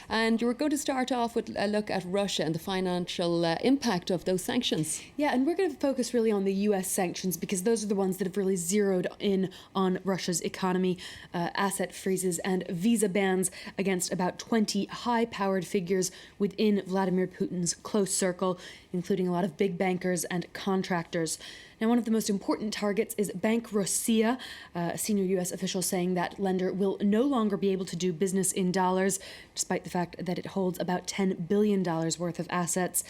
And you're going to start off with a look at Russia and the financial impact of those sanctions. Yeah, and we're going to focus really on the US sanctions because those are the ones that have really zeroed in on Russia's economy, asset freezes and visa bans against about 20 high-powered figures within Vladimir Putin's close circle, including a lot of big bankers and contractors. Now, one of the most important targets is Bank Rossiya, a senior U.S. official saying that lender will no longer be able to do business in dollars, despite the fact that it holds about $10 billion worth of assets.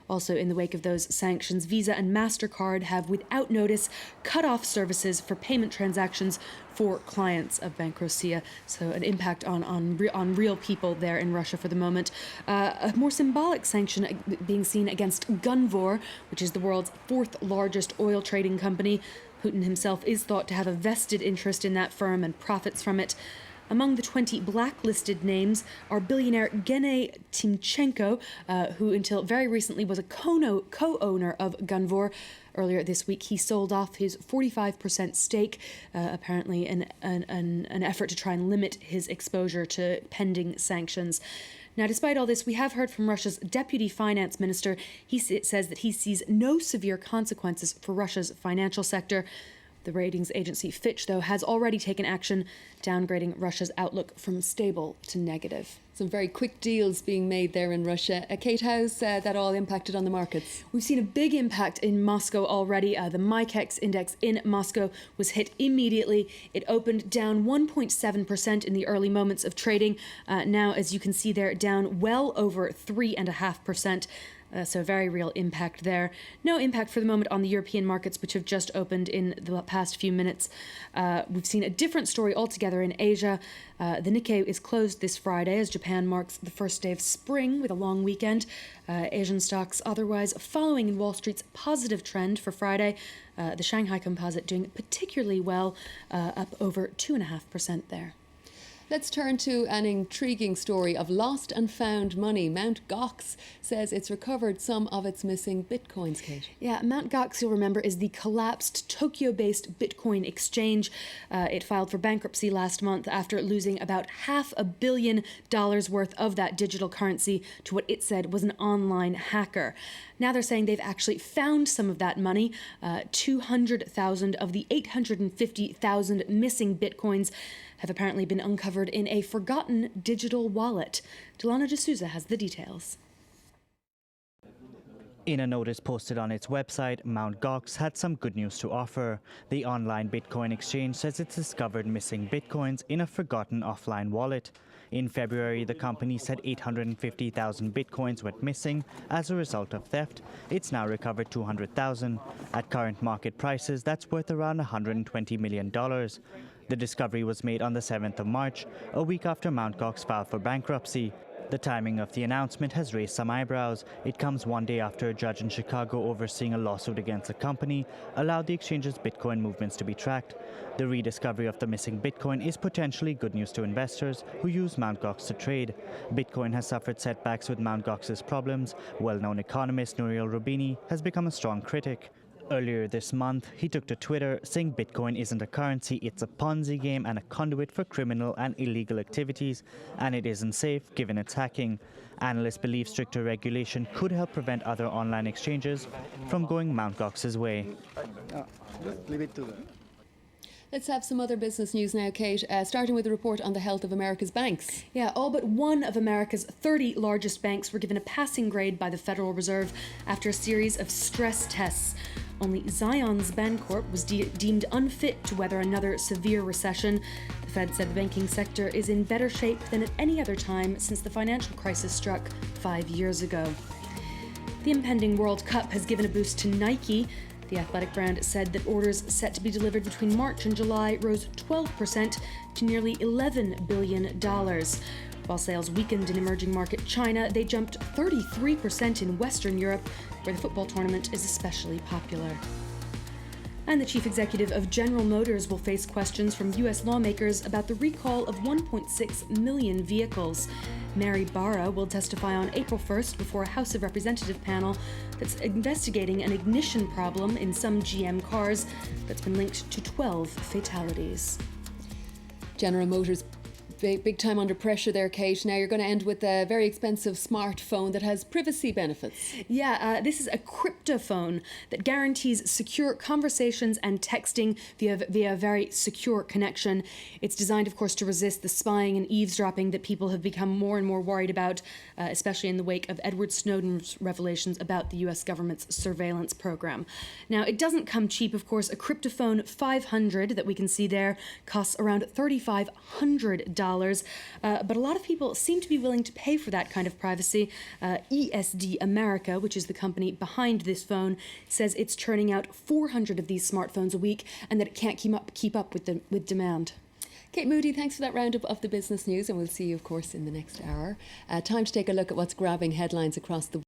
Also, in the wake of those sanctions, Visa and MasterCard have, without notice, cut off services for payment transactions for clients of Bank Rossiya. So an impact on real people there in Russia for the moment. A more symbolic sanction being seen against Gunvor, which is the world's fourth largest oil trading company. Putin himself is thought to have a vested interest in that firm and profits from it. Among the 20 blacklisted names are billionaire Gennady Timchenko, who until very recently was a co-owner of Gunvor. Earlier this week, he sold off his 45% stake, apparently in an effort to try and limit his exposure to pending sanctions. Now, despite all this, we have heard from Russia's deputy finance minister. He says that he sees no severe consequences for Russia's financial sector. The ratings agency Fitch, though, has already taken action, downgrading Russia's outlook from stable to negative. Some very quick deals being made there in Russia. Kate, how's that all impacted on the markets? We've seen a big impact in Moscow already. The Mikex index in Moscow was hit immediately. It opened down 1.7% in the early moments of trading. Now, as you can see there, down well over 3.5%. So a very real impact there. No impact for the moment on the European markets, which have just opened in the past few minutes. We've seen a different story altogether in Asia. The Nikkei is closed this Friday as Japan marks the first day of spring with a long weekend. Asian stocks otherwise following Wall Street's positive trend for Friday. The Shanghai Composite doing particularly well, up over 2.5% there. Let's turn to an intriguing story of lost and found money. Mt. Gox says it's recovered some of its missing bitcoins, Kate. Yeah, Mt. Gox, you'll remember, is the collapsed Tokyo-based Bitcoin exchange. It filed for bankruptcy last month after losing about $500 million worth of that digital currency to what it said was an online hacker. Now they're saying they've actually found some of that money. 200,000 of the 850,000 missing bitcoins have apparently been uncovered in a forgotten digital wallet. Delano D'Souza has the details. In a notice posted on its website, Mt. Gox had some good news to offer. The online Bitcoin exchange says it's discovered missing bitcoins in a forgotten offline wallet. In February, the company said 850,000 bitcoins went missing as a result of theft. It's now recovered 200,000. At current market prices, that's worth around $120 million. The discovery was made on the 7th of March, a week after Mt. Gox filed for bankruptcy. The timing of the announcement has raised some eyebrows. It comes one day after a judge in Chicago overseeing a lawsuit against the company allowed the exchange's Bitcoin movements to be tracked. The rediscovery of the missing Bitcoin is potentially good news to investors who use Mt. Gox to trade. Bitcoin has suffered setbacks with Mt. Gox's problems. Well-known economist Nouriel Roubini has become a strong critic. Earlier this month, he took to Twitter saying Bitcoin isn't a currency, it's a Ponzi game and a conduit for criminal and illegal activities, and it isn't safe given its hacking. Analysts believe stricter regulation could help prevent other online exchanges from going Mt. Gox's way. Leave it to them. Let's have some other business news now, Kate, starting with a report on the health of America's banks. Yeah, all but one of America's 30 largest banks were given a passing grade by the Federal Reserve after a series of stress tests. Only Zions Bancorp was deemed unfit to weather another severe recession. The Fed said the banking sector is in better shape than at any other time since the financial crisis struck 5 years ago. The impending World Cup has given a boost to Nike. The athletic brand said that orders set to be delivered between March and July rose 12% to nearly $11 billion. While sales weakened in emerging market China, they jumped 33% in Western Europe, where the football tournament is especially popular. And the chief executive of General Motors will face questions from U.S. lawmakers about the recall of 1.6 million vehicles. Mary Barra will testify on April 1st before a House of Representative panel that's investigating an ignition problem in some GM cars that's been linked to 12 fatalities. General Motors Big time under pressure there, Kate. Now you're going to end with a very expensive smartphone that has privacy benefits. Yeah, this is a cryptophone that guarantees secure conversations and texting via a very secure connection. It's designed, of course, to resist the spying and eavesdropping that people have become more and more worried about, especially in the wake of Edward Snowden's revelations about the US government's surveillance program. Now, it doesn't come cheap, of course. A Cryptophone 500 that we can see there costs around $3,500. But a lot of people seem to be willing to pay for that kind of privacy. ESD America, which is the company behind this phone, says it's churning out 400 of these smartphones a week and that it can't keep up with demand. Kate Moody, thanks for that roundup of the business news, and we'll see you, of course, in the next hour. Time to take a look at what's grabbing headlines across the